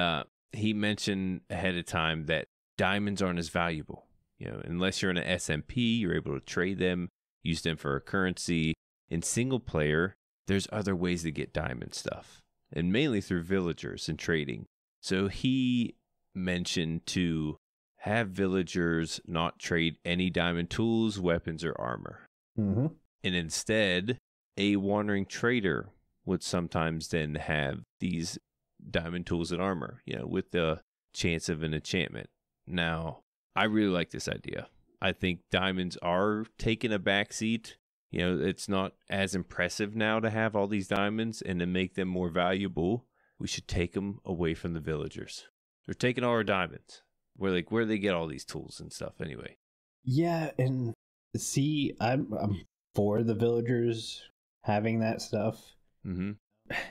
he mentioned ahead of time that diamonds aren't as valuable. You know, unless you're in an SMP, you're able to trade them, use them for a currency. In single player, there's other ways to get diamond stuff, and mainly through villagers and trading. So he mentioned to have villagers not trade any diamond tools, weapons, or armor. Mm-hmm. And instead, a wandering trader would sometimes then have these diamond tools and armor, you know, with the chance of an enchantment. Now, I really like this idea. I think diamonds are taking a backseat. You know, it's not as impressive now to have all these diamonds, and to make them more valuable, we should take them away from the villagers. They're taking all our diamonds. Where do they get all these tools and stuff anyway? Yeah, and see, I'm for the villagers having that stuff. Mm-hmm.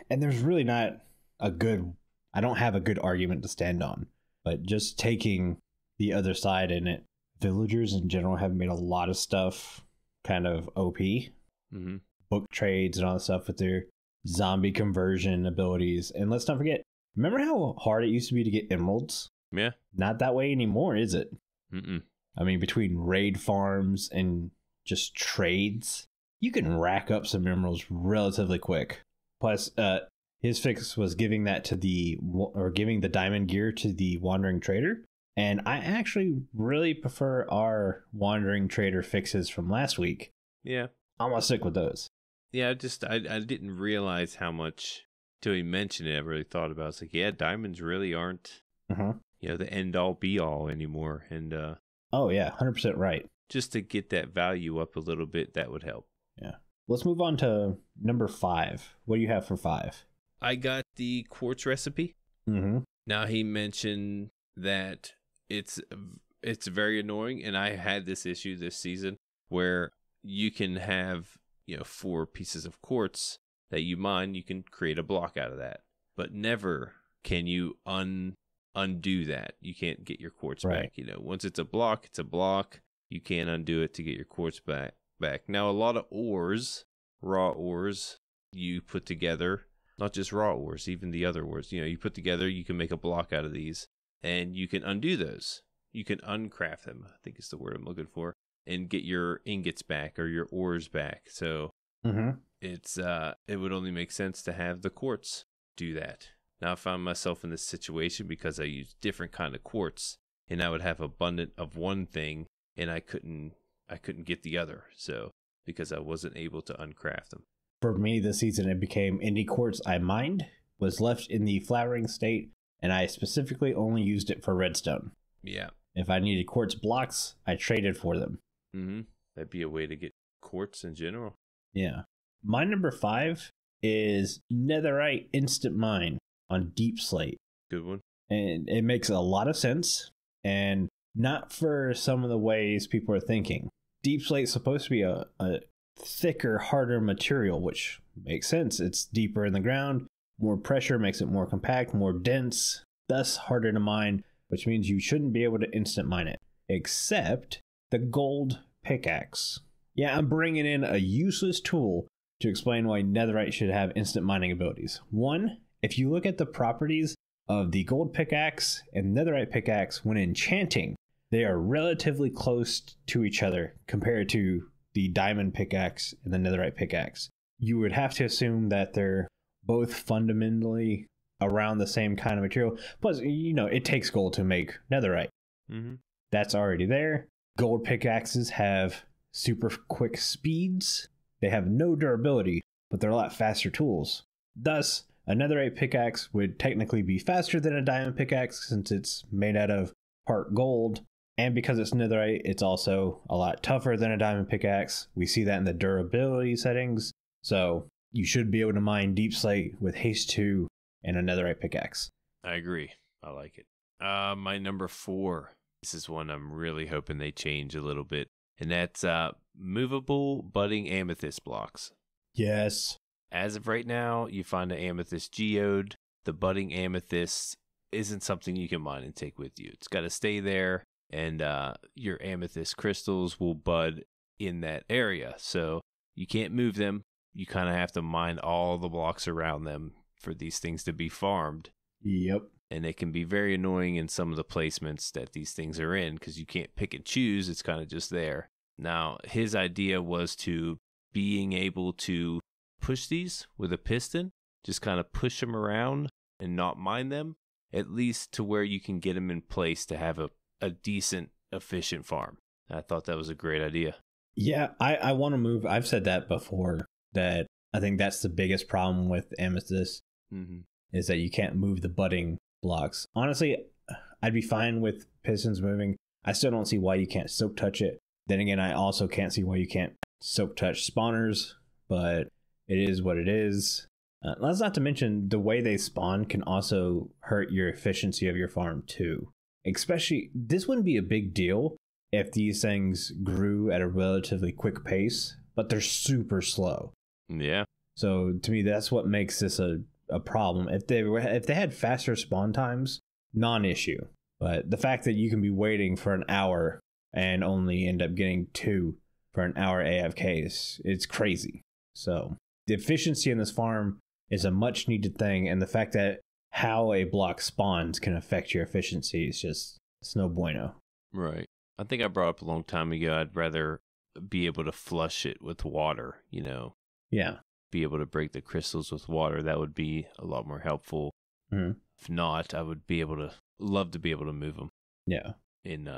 And there's really not I don't have a good argument to stand on. But just taking the other side in it, villagers in general have made a lot of stuff kind of OP. Mm-hmm. Book trades and all that stuff with their zombie conversion abilities. And let's not forget, remember how hard it used to be to get emeralds? Yeah. Not that way anymore, is it? Mm-mm. I mean, between raid farms and just trades, you can rack up some emeralds relatively quick. Plus, his fix was giving the diamond gear to the wandering trader. And I actually really prefer our wandering trader fixes from last week. Yeah. I'm gonna stick with those. Yeah, I didn't realize how much till he mentioned it. I really thought about it. It's like, yeah, diamonds really aren't, the end all be all anymore. And oh yeah, 100% right. Just to get that value up a little bit, that would help. Yeah. Let's move on to number 5. What do you have for 5? I got the quartz recipe. Mm-hmm. Now he mentioned that it's very annoying, and I had this issue this season where you can have 4 pieces of quartz that you mine. You can create a block out of that, but never can you undo that. You can't get your quartz back. Once it's a block, it's a block. You can't undo it to get your quartz back. Now, a lot of ores, raw ores, you put together, not just raw ores, even the other ores, you put together, you can make a block out of these, and you can undo those. You can uncraft them, I think is the word I'm looking for, and get your ingots back or your ores back. So it would only make sense to have the quartz do that. Now I found myself in this situation because I use different kind of quartz, and I would have abundant of one thing, and I couldn't get the other. So because I wasn't able to uncraft them. For me this season, it became any quartz I mined was left in the flowering state, and I specifically only used it for redstone. Yeah. If I needed quartz blocks, I traded for them. Mm-hmm. That'd be a way to get quartz in general. Yeah. My number 5 is netherite instant mine. on deep slate. Good one. And it makes a lot of sense, and not for some of the ways people are thinking. Deep slate's supposed to be a thicker, harder material, which makes sense. It's deeper in the ground. More pressure makes it more compact, more dense, thus harder to mine, which means you shouldn't be able to instant mine it. Except the gold pickaxe. Yeah, I'm bringing in a useless tool to explain why netherite should have instant mining abilities. One, if you look at the properties of the gold pickaxe and netherite pickaxe when enchanting, they are relatively close to each other compared to the diamond pickaxe and the netherite pickaxe. You would have to assume that they're both fundamentally around the same kind of material. Plus, it takes gold to make netherite. Mm-hmm. That's already there. Gold pickaxes have super quick speeds. They have no durability, but they're a lot faster tools. Thus, a netherite pickaxe would technically be faster than a diamond pickaxe since it's made out of part gold. And because it's netherite, it's also a lot tougher than a diamond pickaxe. We see that in the durability settings. So you should be able to mine deep slate with haste 2 and a netherite pickaxe. I agree. I like it. My number 4. This is one I'm really hoping they change a little bit. And that's movable budding amethyst blocks. Yes. As of right now, you find an amethyst geode. The budding amethyst isn't something you can mine and take with you. It's got to stay there, and your amethyst crystals will bud in that area. So you can't move them. You kind of have to mine all the blocks around them for these things to be farmed. Yep. And it can be very annoying in some of the placements that these things are in because you can't pick and choose. It's kind of just there. Now, his idea was to being able to push these with a piston, just kind of push them around and not mine them, at least to where you can get them in place to have a decent, efficient farm. I thought that was a great idea. Yeah, I want to move. I've said that before, that I think that's the biggest problem with Amethyst, is that you can't move the budding blocks. Honestly, I'd be fine with pistons moving. I still don't see why you can't soak touch it. Then again, I also can't see why you can't soak touch spawners, but it is what it is. Let's not to mention the way they spawn can also hurt your efficiency of your farm too. Especially, this wouldn't be a big deal if these things grew at a relatively quick pace, but they're super slow. Yeah. So to me, that's what makes this a problem. If they had faster spawn times, non-issue. But the fact that you can be waiting for an hour and only end up getting 2 for an hour AFK it's crazy. So the efficiency in this farm is a much needed thing, and the fact that how a block spawns can affect your efficiency is just, it's no bueno. Right. I think I brought up a long time ago, I'd rather be able to flush it with water, Yeah. Be able to break the crystals with water. That would be a lot more helpful. Mm-hmm. If not, I would love to be able to move them. Yeah. In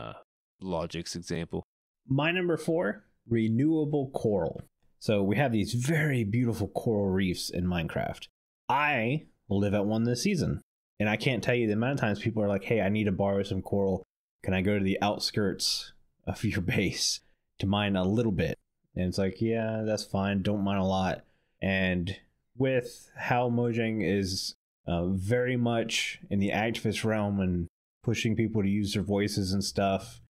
Logic's example. My number 4, Renewable Coral. So we have these very beautiful coral reefs in Minecraft. I live at one this season, and I can't tell you the amount of times people are like, hey, I need to borrow some coral. Can I go to the outskirts of your base to mine a little bit? And it's like, yeah, that's fine. Don't mine a lot. And with how Mojang is very much in the activist realm and pushing people to use their voices and stuff,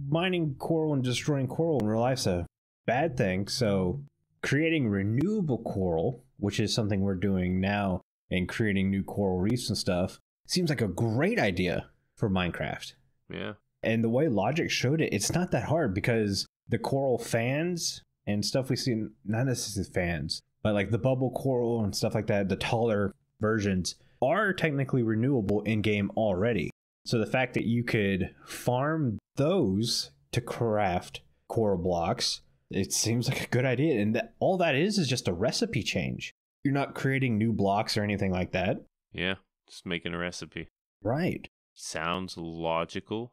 mining coral and destroying coral in real life's a bad thing. So creating renewable coral, which is something we're doing now, and creating new coral reefs and stuff, seems like a great idea for Minecraft. Yeah. And the way Logic showed it, it's not that hard because the coral fans and stuff we see, not necessarily fans, but like the bubble coral and stuff like that, the taller versions are technically renewable in game already. So the fact that you could farm those to craft coral blocks, it seems like a good idea. And all that is just a recipe change. You're not creating new blocks or anything like that. Yeah, just making a recipe. Right. Sounds logical.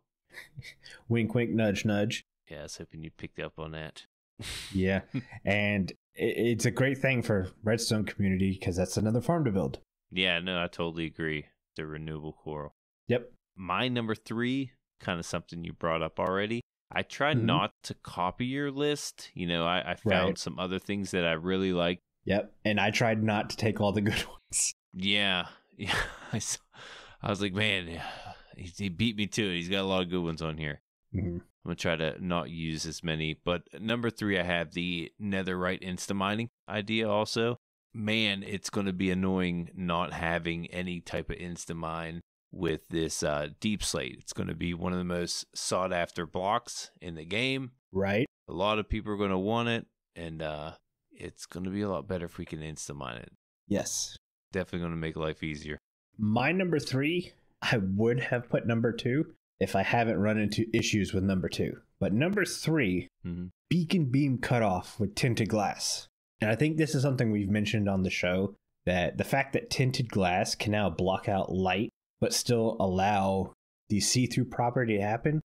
Wink, wink, nudge, nudge. Yeah, I was hoping you picked up on that. Yeah, and it's a great thing for Redstone community because that's another farm to build. Yeah, no, I totally agree. The renewable coral. Yep. My number 3, kind of something you brought up already. I tried not to copy your list. I found some other things that I really like. Yep, and I tried not to take all the good ones. Yeah, Yeah, I was like, man, he beat me to it. He's got a lot of good ones on here. Mm-hmm. I'm going to try to not use as many. But number 3, I have the netherite insta-mining idea also. Man, it's going to be annoying not having any type of insta-mine with this deep slate. It's going to be one of the most sought-after blocks in the game. Right. A lot of people are going to want it, and it's going to be a lot better if we can insta-mine it. Yes. Definitely going to make life easier. My number 3, I would have put number 2 if I haven't run into issues with number 2. But number 3, beacon beam cutoff with tinted glass. And I think this is something we've mentioned on the show, that the fact that tinted glass can now block out light, but still allow the see-through property to happen,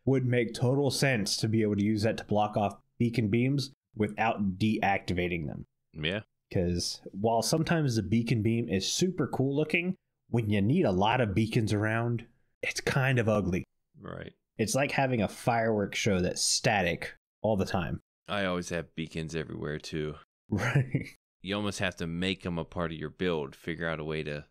would make total sense to be able to use that to block off beacon beams without deactivating them. Yeah. Because while sometimes the beacon beam is super cool looking, when you need a lot of beacons around, it's kind of ugly. Right. It's like having a fireworks show that's static all the time. I always have beacons everywhere too. Right. You almost have to make them a part of your build, figure out a way to,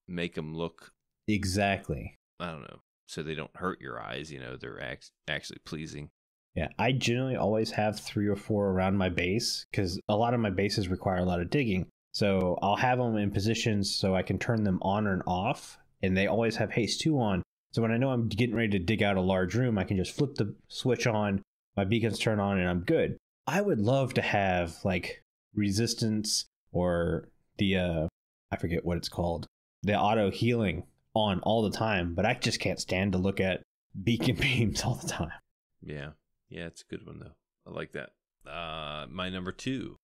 make them look. Exactly. I don't know. So they don't hurt your eyes, they're actually pleasing. Yeah, I generally always have 3 or 4 around my base because a lot of my bases require a lot of digging. So I'll have them in positions so I can turn them on and off, and they always have haste 2 on. So when I know I'm getting ready to dig out a large room, I can just flip the switch on, my beacons turn on, and I'm good. I would love to have like resistance or the I forget what it's called, the auto healing on all the time, but I just can't stand to look at beacon beams all the time. Yeah. Yeah, it's a good one, though. I like that. My number 2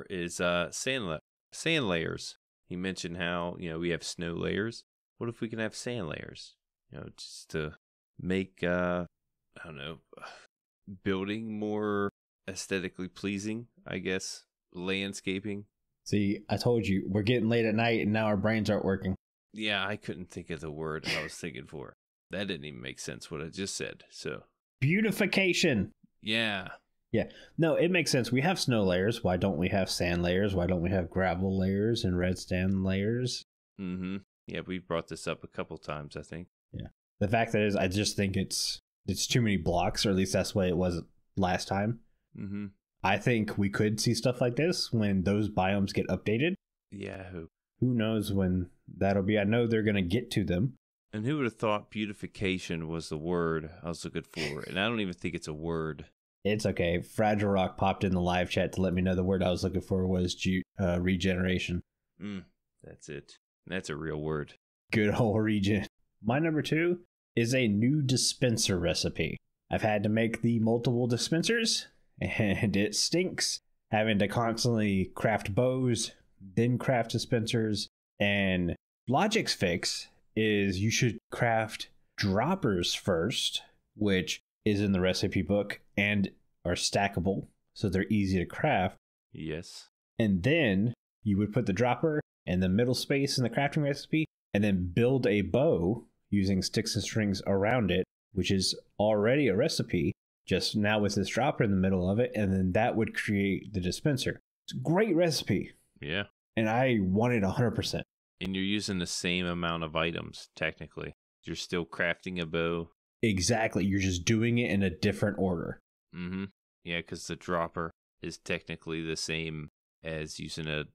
is sand layers. He mentioned how, we have snow layers. What if we can have sand layers? Just to make, building more aesthetically pleasing, I guess. Landscaping. See, I told you, we're getting late at night and now our brains aren't working. Yeah, I couldn't think of the word I was thinking for. That didn't even make sense, what I just said, so... Beautification. Yeah. Yeah. No, it makes sense. We have snow layers. Why don't we have sand layers? Why don't we have gravel layers and redstone layers? Mm-hmm. Yeah, we brought this up a couple times, I think. Yeah. The fact that is, I just think it's too many blocks, or at least that's the way it was last time. Mm-hmm. I think we could see stuff like this when those biomes get updated. Yeah, I hope. Who knows when that'll be. I know they're going to get to them. And who would have thought beautification was the word I was looking for? And I don't even think it's a word. It's okay. Fragile Rock popped in the live chat to let me know the word I was looking for was regeneration. That's it. That's a real word. Good old regen. My number 2 is a new dispenser recipe. I've had to make the multiple dispensers, and it stinks. Having to constantly craft bows, then craft dispensers, and Logic's fix is you should craft droppers first, which is in the recipe book and are stackable, so they're easy to craft. Yes. And then you would put the dropper in the middle space in the crafting recipe, and then build a bow using sticks and strings around it, which is already a recipe, just now with this dropper in the middle of it, and then that would create the dispenser. It's a great recipe. Yeah. And I want it 100%. And you're using the same amount of items, technically. You're still crafting a bow. Exactly. You're just doing it in a different order. Mm-hmm. Yeah, because the dropper is technically the same as using a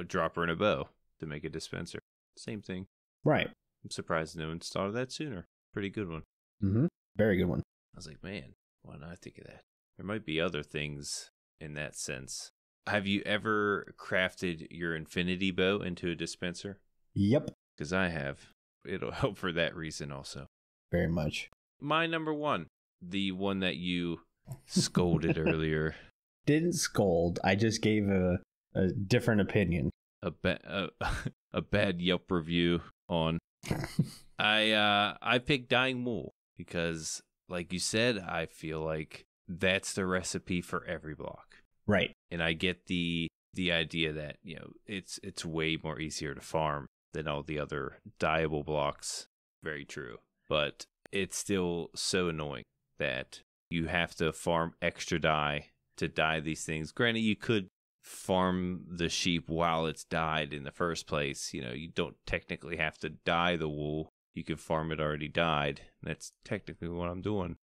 dropper and a bow to make a dispenser. Same thing. Right. I'm surprised no one thought of that sooner. Pretty good one. Mm-hmm. Very good one. I was like, man, why not I think of that? There might be other things in that sense. Have you ever crafted your infinity bow into a dispenser? Yep. Because I have. It'll help for that reason also. Very much. My number 1, the one that you scolded earlier. Didn't scold. I just gave a different opinion. A bad Yelp review on. I picked Dying Wool because, like you said, I feel like that's the recipe for every block. Right. And I get the idea that, it's way more easier to farm than all the other dyeable blocks. Very true. But it's still so annoying that you have to farm extra dye to dye these things. Granted, you could farm the sheep while it's dyed in the first place. You know, you don't technically have to dye the wool. You can farm it already dyed. That's technically what I'm doing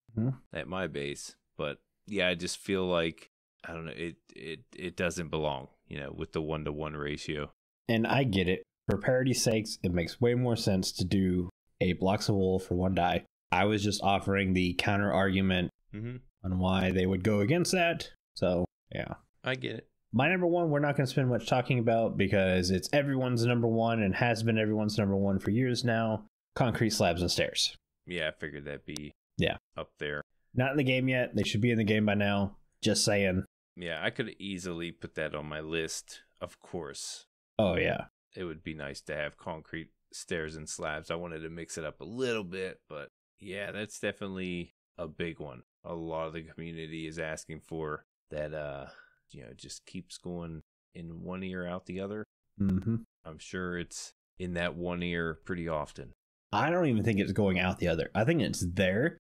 at my base. But yeah, I just feel like, I don't know, it doesn't belong, you know, with the 1-to-1 ratio. And I get it. For parity's sakes, it makes way more sense to do 8 blocks of wool for 1 dye. I was just offering the counter argument on why they would go against that. So, yeah. I get it. My number one, we're not going to spend much talking about because it's everyone's number one and has been everyone's number one for years now. Concrete slabs and stairs. Yeah, I figured that'd be up there. Not in the game yet. They should be in the game by now. Just saying. Yeah, I could easily put that on my list, of course. Oh, yeah. It would be nice to have concrete stairs and slabs. I wanted to mix it up a little bit, but yeah, that's definitely a big one. A lot of the community is asking for that, you know, just keeps going in one ear out the other. I'm sure it's in that one ear pretty often. I don't even think it's going out the other. I think it's there.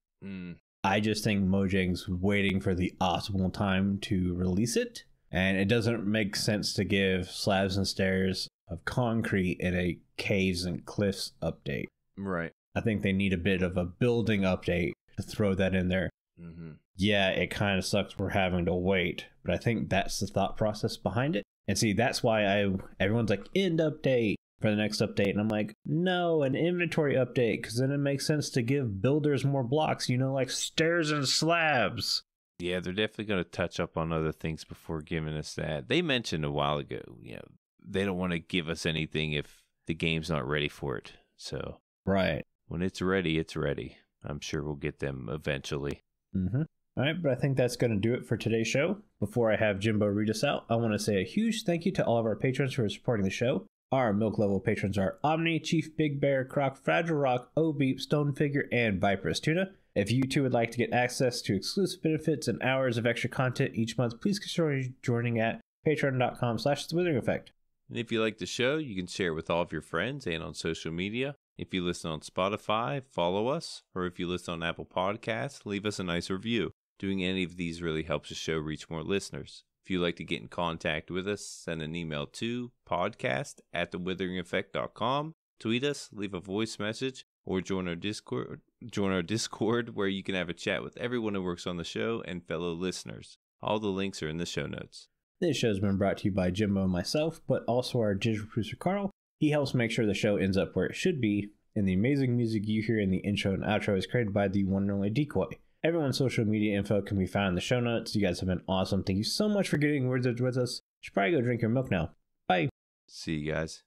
I just think Mojang's waiting for the optimal time to release it. And it doesn't make sense to give slabs and stairs of concrete in a caves and cliffs update. Right. I think they need a bit of a building update to throw that in there. Yeah, it kind of sucks we're having to wait, but I think that's the thought process behind it. And see, that's why everyone's like, end update for the next update. And I'm like, no, an inventory update, because then it makes sense to give builders more blocks, you know, like stairs and slabs. Yeah, they're definitely going to touch up on other things before giving us that. They mentioned a while ago, you know, they don't want to give us anything if the game's not ready for it. So, right. When it's ready, it's ready. I'm sure we'll get them eventually. All right, but I think that's going to do it for today's show. Before I have Jimbo read us out, I want to say a huge thank you to all of our patrons who are supporting the show. Our milk level patrons are Omni, Chief Big Bear, Croc, Fragile Rock, O-Beep, Stone Figure, and Viperous Tuna. If you too would like to get access to exclusive benefits and hours of extra content each month, please consider joining at patreon.com/The Withering Effect. And if you like the show, you can share it with all of your friends and on social media. If you listen on Spotify, follow us. Or if you listen on Apple Podcasts, leave us a nice review. Doing any of these really helps the show reach more listeners. If you'd like to get in contact with us, send an email to podcast@thewitheringeffect.com. Tweet us, leave a voice message, or join our Discord where you can have a chat with everyone who works on the show and fellow listeners. All the links are in the show notes. This show has been brought to you by Jimbo and myself, but also our digital producer Carl. He helps make sure the show ends up where it should be, and the amazing music you hear in the intro and outro is created by the one and only Decoy. Everyone's social media info can be found in the show notes. You guys have been awesome. Thank you so much for getting words with us. You should probably go drink your milk now. Bye. See you guys.